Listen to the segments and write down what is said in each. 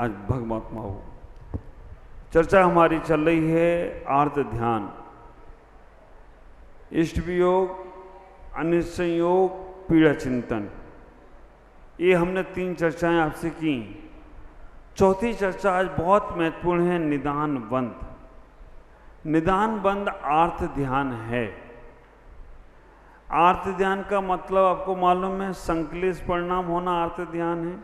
आज भगवत माओ चर्चा हमारी चल रही है आर्त ध्यान, इष्ट वियोग, अनिश्चय योग, पीड़ा चिंतन। ये हमने 3 चर्चाएं आपसे की। चौथी चर्चा आज बहुत महत्वपूर्ण है, निदान बंध। निदान बंध आर्त ध्यान है। आर्त ध्यान का मतलब आपको मालूम है, संकलित परिणाम होना आर्त ध्यान है।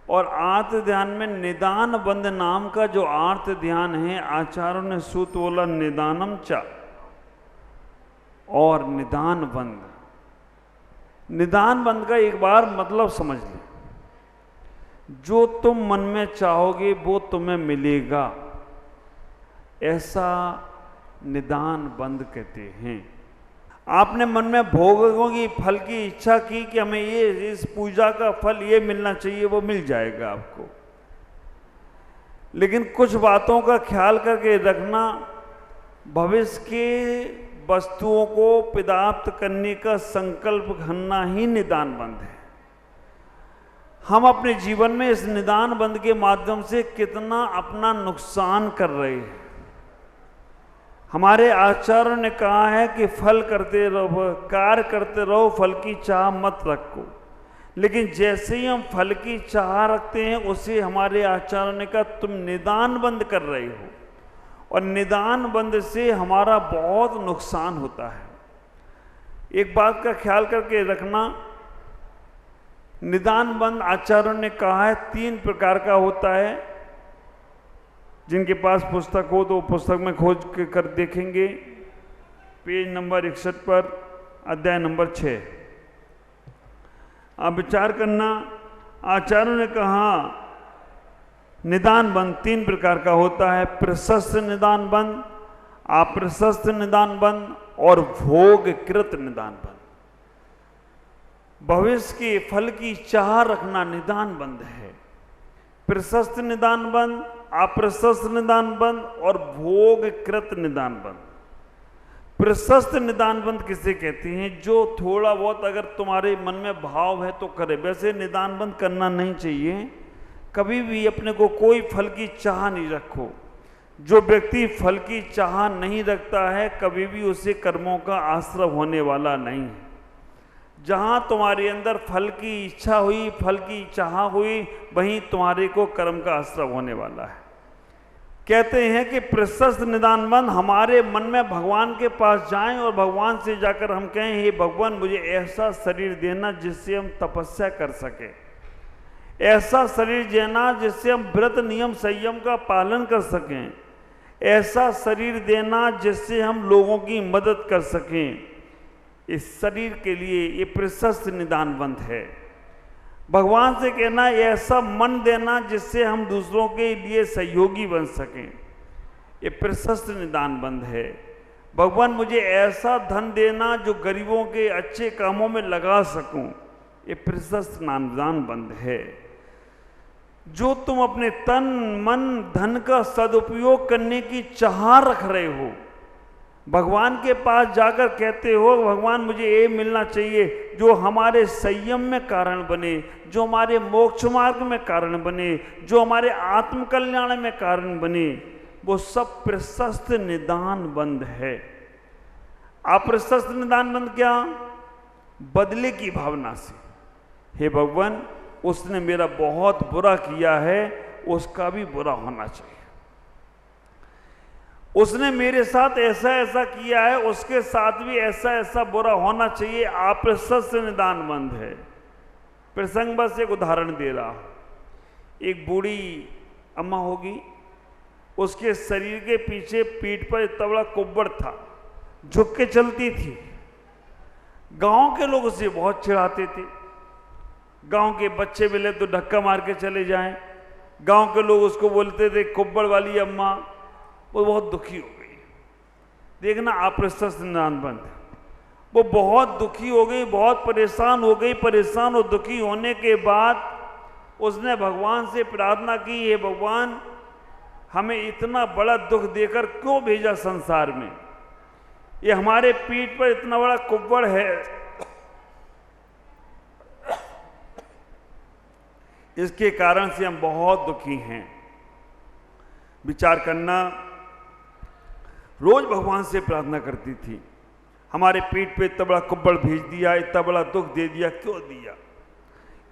और आर्त ध्यान में निदान बंध नाम का जो आर्त ध्यान है, आचार्यों ने सूत्र बोला निदानम च और निदान बंध। निदान बंध का एक बार मतलब समझ लें, जो तुम मन में चाहोगे वो तुम्हें मिलेगा, ऐसा निदान बंध कहते हैं। आपने मन में भोगों की फल की इच्छा की कि हमें ये इस पूजा का फल ये मिलना चाहिए, वो मिल जाएगा आपको। लेकिन कुछ बातों का ख्याल करके रखना, भविष्य के वस्तुओं को प्राप्त करने का संकल्प करना ही निदान बंध है। हम अपने जीवन में इस निदान बंध के माध्यम से कितना अपना नुकसान कर रहे हैं। हमारे आचार्यों ने कहा है कि फल करते रहो, कार्य करते रहो, फल की चाह मत रखो। लेकिन जैसे ही हम फल की चाह रखते हैं, उसे हमारे आचार्यों ने कहा तुम निदान बंद कर रहे हो, और निदान बंद से हमारा बहुत नुकसान होता है। एक बात का ख्याल करके रखना, निदान बंद आचार्यों ने कहा है 3 प्रकार का होता है। जिनके पास पुस्तक हो तो पुस्तक में खोज कर देखेंगे, पेज नंबर 61 पर, अध्याय नंबर 6। आप विचार करना, आचार्यों ने कहा निदान बंध 3 प्रकार का होता है, प्रशस्त निदान बंध, अप्रशस्त निदान बंध और भोगकृत निदान बंध। भविष्य के फल की चाह रखना निदान बंध है। प्रशस्त निदान बंध, अप्रशस्त निदान बंध और भोगकृत निदान बंध। प्रशस्त निदान बंध किसे कहते हैं? जो थोड़ा बहुत अगर तुम्हारे मन में भाव है तो करे। वैसे निदान बंध करना नहीं चाहिए, कभी भी अपने को कोई फल की चाह नहीं रखो। जो व्यक्ति फल की चाह नहीं रखता है, कभी भी उसे कर्मों का आश्रय होने वाला नहीं है। जहाँ तुम्हारे अंदर फल की इच्छा हुई, फल की चाह हुई, वहीं तुम्हारे को कर्म का आश्रय होने वाला है। कहते हैं कि प्रशस्त निदान बंध, हमारे मन में भगवान के पास जाएं और भगवान से जाकर हम कहें, हे भगवान मुझे ऐसा शरीर देना जिससे हम तपस्या कर सकें, ऐसा शरीर देना जिससे हम व्रत नियम संयम का पालन कर सकें, ऐसा शरीर देना जिससे हम लोगों की मदद कर सकें। इस शरीर के लिए ये प्रशस्त निदान बंध है। भगवान से कहना ऐसा मन देना जिससे हम दूसरों के लिए सहयोगी बन सकें, ये प्रशस्त निदान बंध है। भगवान मुझे ऐसा धन देना जो गरीबों के अच्छे कामों में लगा सकूं, ये प्रशस्त निदान बंध है। जो तुम अपने तन मन धन का सदुपयोग करने की चाह रख रहे हो, भगवान के पास जाकर कहते हो भगवान मुझे ये मिलना चाहिए जो हमारे संयम में कारण बने, जो हमारे मोक्ष मार्ग में कारण बने, जो हमारे आत्म कल्याण में कारण बने, वो सब प्रशस्त निदान बंध है। अप्रशस्त निदान बंध क्या? बदले की भावना से, हे भगवान उसने मेरा बहुत बुरा किया है, उसका भी बुरा होना चाहिए, उसने मेरे साथ ऐसा ऐसा किया है, उसके साथ भी ऐसा ऐसा बुरा होना चाहिए। अप्रशस्त निदान बंध है। प्रसंग बस एक उदाहरण दे रहा हूं। एक बूढ़ी अम्मा होगी, उसके शरीर के पीछे पीठ पर इतना बड़ा कुब्बड़ था, झुक के चलती थी। गांव के लोग उसे बहुत चिढ़ाते थे। गांव के बच्चे मिले तो धक्का मार के चले जाएं। गांव के लोग उसको बोलते थे कुब्बड़ वाली अम्मा। वो बहुत दुखी हो गई। देखना अप्रशस्त निदान बंध, वो बहुत दुखी हो गई, बहुत परेशान हो गई। परेशान और दुखी होने के बाद उसने भगवान से प्रार्थना की, हे भगवान हमें इतना बड़ा दुख देकर क्यों भेजा संसार में? ये हमारे पीठ पर इतना बड़ा कुब्बड़ है, इसके कारण से हम बहुत दुखी हैं। विचार करना, रोज भगवान से प्रार्थना करती थी, हमारे पीठ पे इतना बड़ा कुब्बड़ भेज दिया, इतना बड़ा दुख दे दिया, क्यों दिया?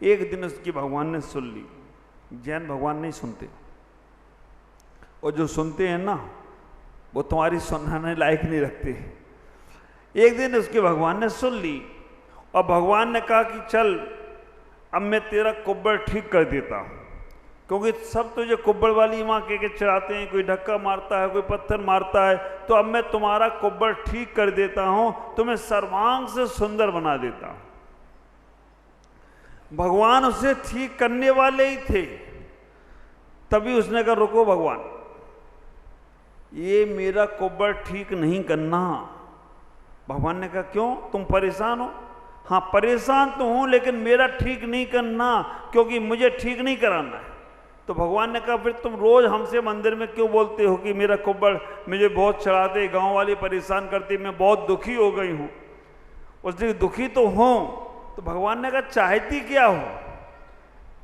एक दिन उसकी भगवान ने सुन ली। जैन भगवान नहीं सुनते, और जो सुनते हैं ना वो तुम्हारी सुनाने लायक नहीं रखते। एक दिन उसके भगवान ने सुन ली और भगवान ने कहा कि चल अब मैं तेरा कुब्बड़ ठीक कर देता हूँ, क्योंकि सब तुझे कुब्बड़ वाली माँ के चढ़ाते हैं, कोई धक्का मारता है, कोई पत्थर मारता है, तो अब मैं तुम्हारा कुब्बड़ ठीक कर देता हूँ, तुम्हें सर्वांग से सुंदर बना देता हूँ। भगवान उसे ठीक करने वाले ही थे, तभी उसने कहा रुको भगवान, ये मेरा कुब्बड़ ठीक नहीं करना। भगवान ने कहा क्यों, तुम परेशान हो? हाँ परेशान तो हूं, लेकिन मेरा ठीक नहीं करना, क्योंकि मुझे ठीक नहीं कराना है। तो भगवान ने कहा फिर तुम रोज हमसे मंदिर में क्यों बोलते हो कि मेरा कुब्बड़ मुझे बहुत चढ़ाते, गांव वाले परेशान करते, मैं बहुत दुखी हो गई हूं। उसने दुखी तो हूं। तो भगवान ने कहा चाहती क्या हो?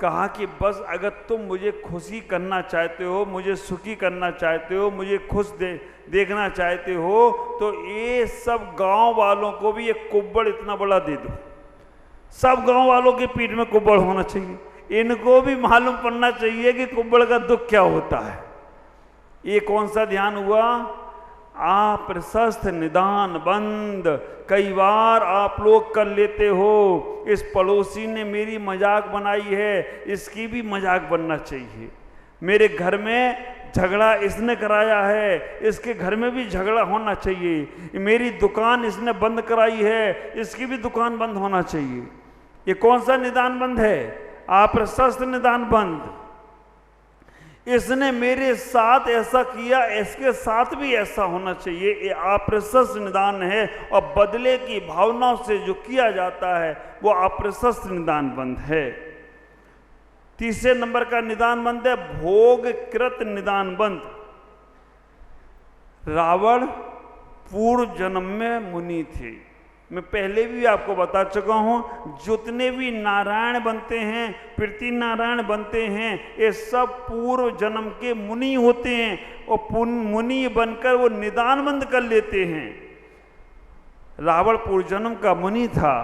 कहा कि बस अगर तुम मुझे खुशी करना चाहते हो, मुझे सुखी करना चाहते हो, मुझे खुश देखना चाहते हो, तो ये सब गांव वालों को भी एक कुब्बड़ इतना बड़ा दे दो। सब गांव वालों के पीठ में कुब्बड़ होना चाहिए, इनको भी मालूम पड़ना चाहिए कि कुब्बड़ का दुख क्या होता है। ये कौन सा ध्यान हुआ? आप प्रशस्त निदान बंद कई बार आप लोग कर लेते हो। इस पड़ोसी ने मेरी मजाक बनाई है, इसकी भी मजाक बनना चाहिए। मेरे घर में झगड़ा इसने कराया है, इसके घर में भी झगड़ा होना चाहिए। मेरी दुकान इसने बंद कराई है, इसकी भी दुकान बंद होना चाहिए। ये कौन सा निदान बंद है? आप प्रशस्त निदान बंद। इसने मेरे साथ ऐसा किया, इसके साथ भी ऐसा होना चाहिए। ये अप्रशस्त निदान है। और बदले की भावनाओं से जो किया जाता है वो अप्रशस्त निदान बंद है। तीसरे नंबर का निदान बंद है भोगकृत निदान बंद। रावण पूर्व जन्म में मुनि थे। मैं पहले भी आपको बता चुका हूं, जितने भी नारायण बनते हैं, पृथ्वी नारायण बनते हैं, ये सब पूर्व जन्म के मुनि होते हैं और मुनि बनकर वो निदान बंद कर लेते हैं। रावण पूर्व जन्म का मुनि था।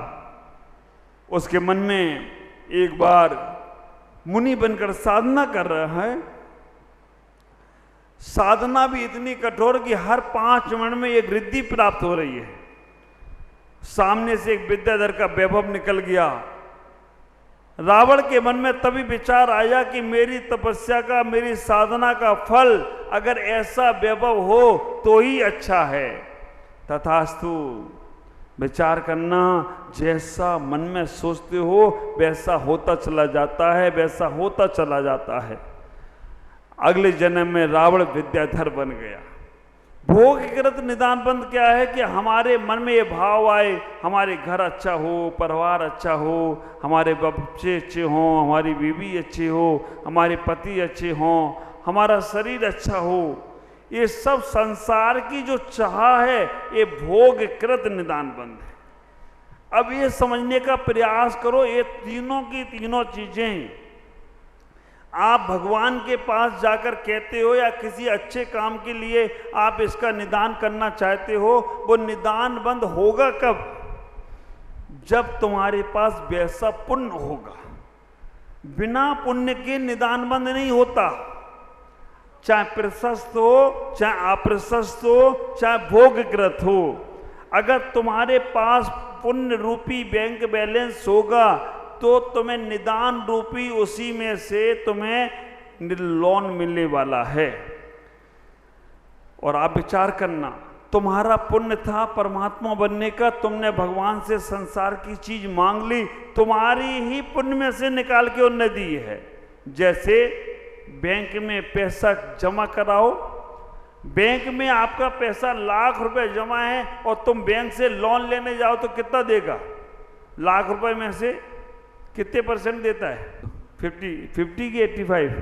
उसके मन में एक बार मुनि बनकर साधना कर रहा है। साधना भी इतनी कठोर कि हर 5 मिनट में एक रिद्धि प्राप्त हो रही है। सामने से एक विद्याधर का वैभव निकल गया। रावण के मन में तभी विचार आया कि मेरी तपस्या का, मेरी साधना का फल अगर ऐसा वैभव हो तो ही अच्छा है। तथास्तु। विचार करना, जैसा मन में सोचते हो वैसा होता चला जाता है, वैसा होता चला जाता है। अगले जन्म में रावण विद्याधर बन गया। भोगकृत निदान बंद क्या है कि हमारे मन में ये भाव आए, हमारे घर अच्छा हो, परिवार अच्छा हो, हमारे बच्चे अच्छे हों, हमारी बीवी अच्छी हो, हमारे पति अच्छे हों, हमारा शरीर अच्छा हो। ये सब संसार की जो चाह है ये भोगकृत निदान बंद है। अब ये समझने का प्रयास करो, ये तीनों की तीनों चीजें आप भगवान के पास जाकर कहते हो या किसी अच्छे काम के लिए आप इसका निदान करना चाहते हो, वो निदान बंद होगा कब? जब तुम्हारे पास वैसा पुण्य होगा। बिना पुण्य के निदान बंद नहीं होता। चाहे प्रशस्त हो, चाहे अप्रशस्त हो, चाहे भोगकृत हो। अगर तुम्हारे पास पुण्य रूपी बैंक बैलेंस होगा तो तुम्हें निदान रूपी उसी में से तुम्हें लोन मिलने वाला है। और आप विचार करना, तुम्हारा पुण्य था परमात्मा बनने का, तुमने भगवान से संसार की चीज मांग ली, तुम्हारी ही पुण्य में से निकाल के उन्होंने दी है। जैसे बैंक में पैसा जमा कराओ, बैंक में आपका पैसा लाख रुपए जमा है और तुम बैंक से लोन लेने जाओ तो कितना देगा? लाख रुपए में से कितने % देता है? 50 की 85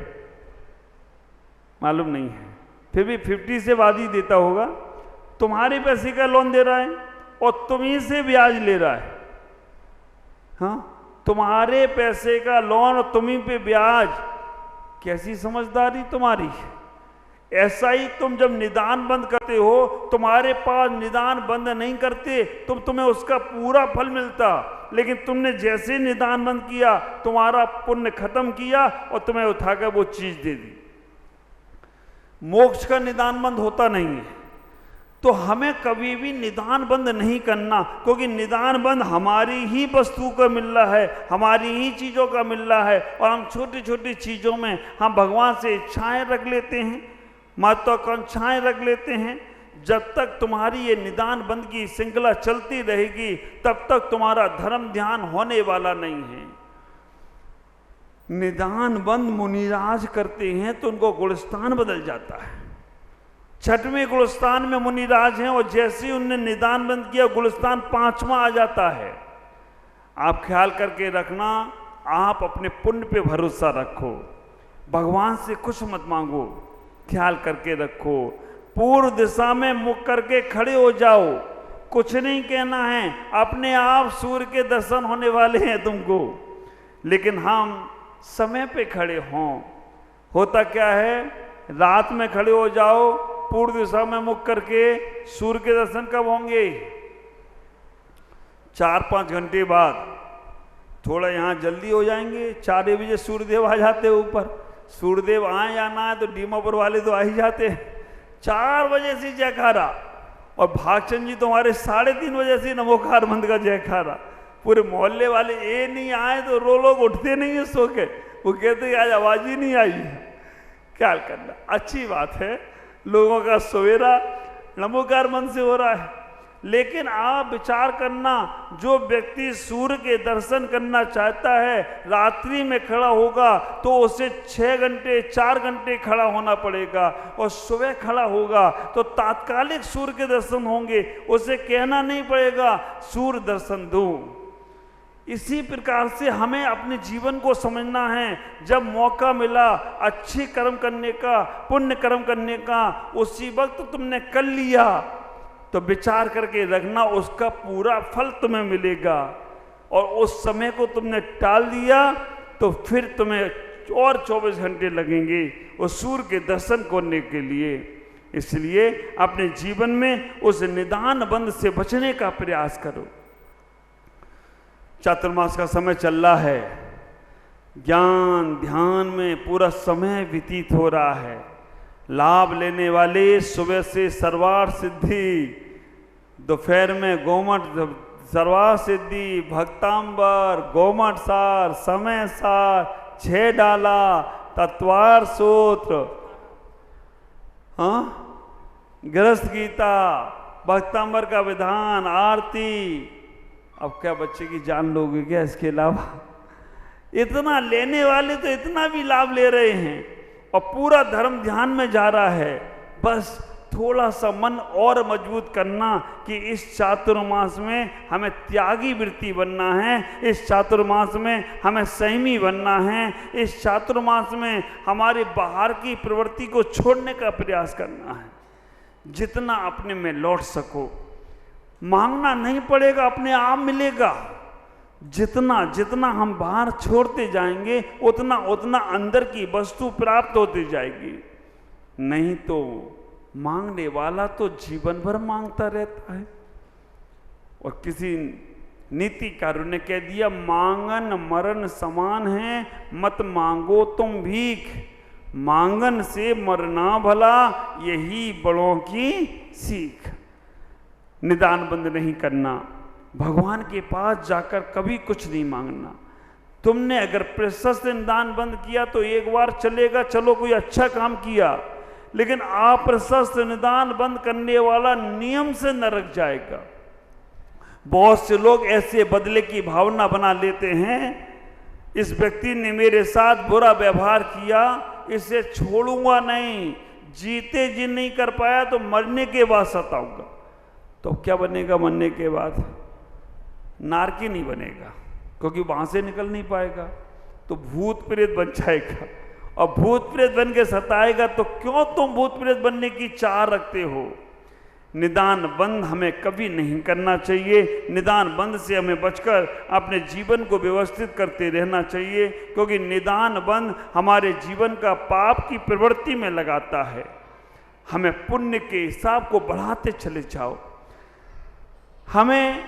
मालूम नहीं है, फिर भी 50 से वादी देता होगा। तुम्हारे पैसे का लोन दे रहा है और तुम ही से ब्याज ले रहा है। हाँ, तुम्हारे पैसे का लोन और तुम्ही पे ब्याज। कैसी समझदारी तुम्हारी। ऐसा ही तुम जब निदान बंद करते हो, तुम्हारे पास निदान बंद नहीं करते तुम्हें उसका पूरा फल मिलता, लेकिन तुमने जैसे निदान बंद किया तुम्हारा पुण्य खत्म किया और तुम्हें उठाकर वो चीज दे दी। मोक्ष का निदान बंद होता नहीं है। तो हमें कभी भी निदान बंद नहीं करना, क्योंकि निदान बंद हमारी ही वस्तु का मिल रहा है, हमारी ही चीज़ों का मिल रहा है, और हम छोटी छोटी चीज़ों में हम भगवान से इच्छाएं रख लेते हैं, महत्वाकांक्षाएं रख लेते हैं। जब तक तुम्हारी ये निदान बंद की श्रृंखला चलती रहेगी तब तक तुम्हारा धर्म ध्यान होने वाला नहीं है। निदान बंद मुनिराज करते हैं तो उनको गुलिस्तान बदल जाता है। छठवें गुलिस्तान में मुनिराज हैं और जैसे ही उनने निदान बंद किया गुलिस्तान पांचवा आ जाता है। आप ख्याल करके रखना, आप अपने पुण्य पे भरोसा रखो, भगवान से कुछ मत मांगो, ख्याल करके रखो। पूर्व दिशा में मुख करके खड़े हो जाओ, कुछ नहीं कहना है, अपने आप सूर्य के दर्शन होने वाले हैं तुमको। लेकिन हम समय पे खड़े हों। होता क्या है, रात में खड़े हो जाओ पूर्व दिशा में मुख करके, सूर्य के दर्शन कब होंगे? 4-5 घंटे बाद। थोड़ा यहाँ जल्दी हो जाएंगे, 4 बजे सूर्यदेव आ जाते हैं ऊपर। सूर्यदेव आए या ना आए तो डीमापुर वाले तो आ ही जाते हैं। 4 बजे से जयकारा, और भागचंद जी तुम्हारे 3:30 बजे से नमोकार बंद का जयकारा। पूरे मोहल्ले वाले ये नहीं आए तो लोग उठते नहीं है सो के, वो कहते आज आवाज ही नहीं आई है। ख्याल करना, अच्छी बात है, लोगों का सवेरा नमोकार मन से हो रहा है। लेकिन आप विचार करना, जो व्यक्ति सूर्य के दर्शन करना चाहता है रात्रि में खड़ा होगा तो उसे 6 घंटे 4 घंटे खड़ा होना पड़ेगा, और सुबह खड़ा होगा तो तात्कालिक सूर्य के दर्शन होंगे, उसे कहना नहीं पड़ेगा सूर्य दर्शन दो। इसी प्रकार से हमें अपने जीवन को समझना है। जब मौका मिला अच्छी कर्म करने का, पुण्य कर्म करने का, उसी वक्त तुमने कर लिया तो विचार करके रखना उसका पूरा फल तुम्हें मिलेगा। और उस समय को तुमने टाल दिया तो फिर तुम्हें और 24 घंटे लगेंगे उस सूर्य के दर्शन करने के लिए। इसलिए अपने जीवन में उस निदान बंद से बचने का प्रयास करो। चातुर्मास का समय चल रहा है, ज्ञान ध्यान में पूरा समय व्यतीत हो रहा है। लाभ लेने वाले सुबह से सर्वार्थ सिद्धि, दोपहर में गोमठ सर्वार्थ सिद्धि, भक्तांबर, गोमठ सार, समय सार, 6 डाला, तत्वार सूत्र, गृहस्थ गीता, भक्तांबर का विधान, आरती। अब क्या बच्चे की जान लोगे क्या इसके अलावा? इतना लेने वाले तो इतना भी लाभ ले रहे हैं और पूरा धर्म ध्यान में जा रहा है। बस थोड़ा सा मन और मजबूत करना कि इस चातुर्मास में हमें त्यागी वृत्ति बनना है, इस चातुर्मास में हमें संयमी बनना है, इस चातुर्मास में हमारे बाहर की प्रवृत्ति को छोड़ने का प्रयास करना है। जितना अपने में लौट सको, मांगना नहीं पड़ेगा, अपने आप मिलेगा। जितना जितना हम बाहर छोड़ते जाएंगे उतना उतना अंदर की वस्तु प्राप्त होती जाएगी। नहीं तो मांगने वाला तो जीवन भर मांगता रहता है। और किसी नीतिकारों ने कह दिया, मांगन मरण समान है, मत मांगो तुम भीख, मांगन से मरना भला, यही बड़ों की सीख। निदान बंद नहीं करना, भगवान के पास जाकर कभी कुछ नहीं मांगना। तुमने अगर प्रशस्त निदान बंद किया तो एक बार चलेगा, चलो कोई अच्छा काम किया, लेकिन अप्रशस्त निदान बंद करने वाला नियम से नरक जाएगा। बहुत से लोग ऐसे बदले की भावना बना लेते हैं, इस व्यक्ति ने मेरे साथ बुरा व्यवहार किया, इसे छोड़ूंगा नहीं, जीते जी नहीं कर पाया तो मरने के बाद सताऊंगा। तो क्या बनेगा मरने के बाद? नारकी नहीं बनेगा, क्योंकि वहां से निकल नहीं पाएगा, तो भूत प्रेत बन जाएगा। और भूत प्रेत बन के सताएगा तो क्यों तुम भूत प्रेत बनने की चाह रखते हो? निदान बंद हमें कभी नहीं करना चाहिए। निदान बंद से हमें बचकर अपने जीवन को व्यवस्थित करते रहना चाहिए, क्योंकि निदान बंद हमारे जीवन का पाप की प्रवृत्ति में लगाता है। हमें पुण्य के हिसाब को बढ़ाते चले जाओ। हमें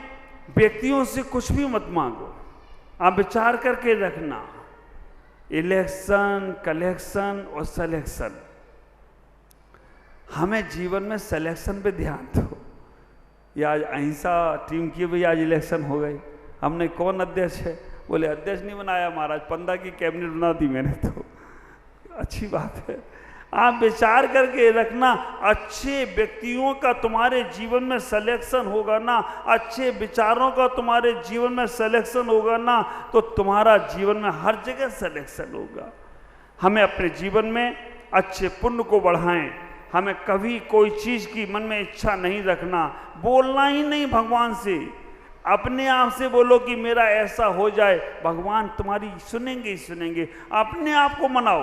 व्यक्तियों से कुछ भी मत मांगो, आप विचार करके रखना। इलेक्शन, कलेक्शन और सिलेक्शन, हमें जीवन में सिलेक्शन पे ध्यान दो। ये आज अहिंसा टीम की भी आज इलेक्शन हो गई, हमने कौन अध्यक्ष है, बोले अध्यक्ष नहीं बनाया महाराज, 15 की कैबिनेट बना दी मैंने। तो अच्छी बात है, आप विचार करके रखना। अच्छे व्यक्तियों का तुम्हारे जीवन में सिलेक्शन होगा ना, अच्छे विचारों का तुम्हारे जीवन में सिलेक्शन होगा ना, तो तुम्हारा जीवन में हर जगह सिलेक्शन होगा। हमें अपने जीवन में अच्छे पुण्य को बढ़ाएं। हमें कभी कोई चीज़ की मन में इच्छा नहीं रखना, बोलना ही नहीं भगवान से। अपने आप से बोलो कि मेरा ऐसा हो जाए, भगवान तुम्हारी सुनेंगे ही सुनेंगे। अपने आप को मनाओ,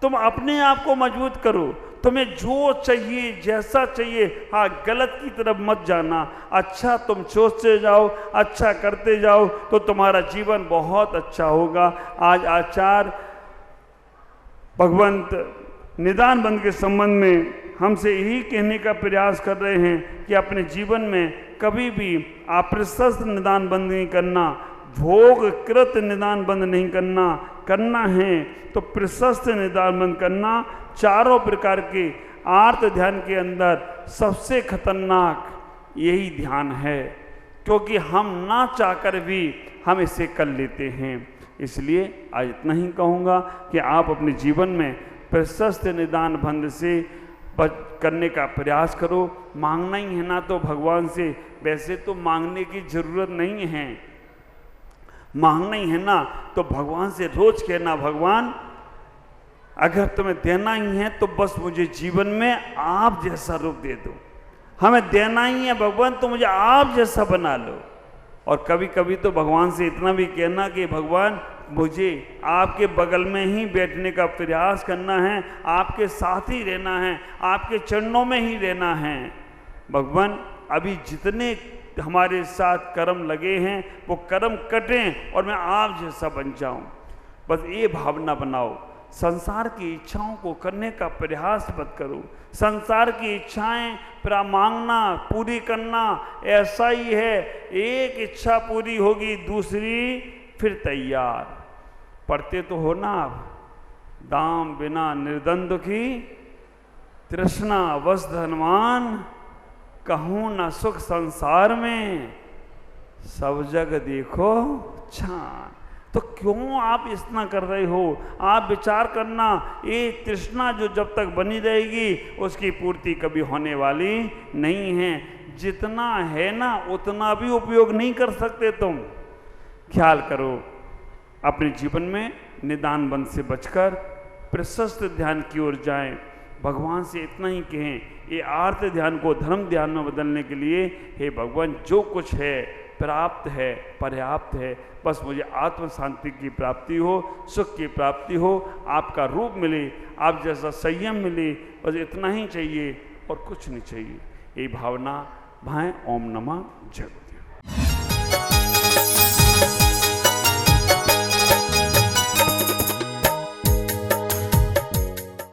तुम अपने आप को मजबूत करो। तुम्हें जो चाहिए, जैसा चाहिए, हाँ गलत की तरफ मत जाना। अच्छा तुम सोचते जाओ, अच्छा करते जाओ, तो तुम्हारा जीवन बहुत अच्छा होगा। आज आचार्य भगवंत निदान बंद के संबंध में हमसे यही कहने का प्रयास कर रहे हैं कि अपने जीवन में कभी भी अप्रशस्त निदान बंद नहीं करना, भोगकृत निदान बंद नहीं करना है तो प्रशस्त निदान बंद करना। चारों प्रकार के आर्त ध्यान के अंदर सबसे खतरनाक यही ध्यान है, क्योंकि हम ना चाहकर भी हम इसे कर लेते हैं। इसलिए आज इतना ही कहूँगा कि आप अपने जीवन में प्रशस्त निदान बंद से करने का प्रयास करो। मांगना ही है ना तो भगवान से, वैसे तो मांगने की जरूरत नहीं है, मांगना ही है ना तो भगवान से रोज कहना, भगवान अगर तुम्हें देना ही है तो बस मुझे जीवन में आप जैसा रूप दे दो। हमें देना ही है भगवान, तो मुझे आप जैसा बना लो। और कभी कभी तो भगवान से इतना भी कहना कि भगवान मुझे आपके बगल में ही बैठने का प्रयास करना है, आपके साथ ही रहना है, आपके चरणों में ही रहना है। भगवान अभी जितने हमारे साथ कर्म लगे हैं वो कर्म कटें और मैं आप जैसा बन जाऊं, बस ये भावना बनाओ। संसार की इच्छाओं को करने का प्रयास मत करो। संसार की इच्छाएं मांगना, पूरी करना ऐसा ही है, एक इच्छा पूरी होगी दूसरी फिर तैयार। पढ़ते तो हो ना आप, दाम बिना निर्द्वंद की तृष्णा वश धनवान, कहूँ न सुख संसार में सब जग देखो छान। तो क्यों आप इतना कर रहे हो? आप विचार करना, ये तृष्णा जो जब तक बनी रहेगी उसकी पूर्ति कभी होने वाली नहीं है। जितना है ना उतना भी उपयोग नहीं कर सकते तुम। ख्याल करो, अपने जीवन में निदान बंद से बचकर प्रशस्त ध्यान की ओर जाएं। भगवान से इतना ही कहें, ये आर्त ध्यान को धर्म ध्यान में बदलने के लिए, हे भगवान जो कुछ है प्राप्त है, पर्याप्त है, बस मुझे आत्म शांति की प्राप्ति हो, सुख की प्राप्ति हो, आपका रूप मिले, आप जैसा संयम मिले, बस इतना ही चाहिए और कुछ नहीं चाहिए। ये भावना भाएं। ओम नमः जगत।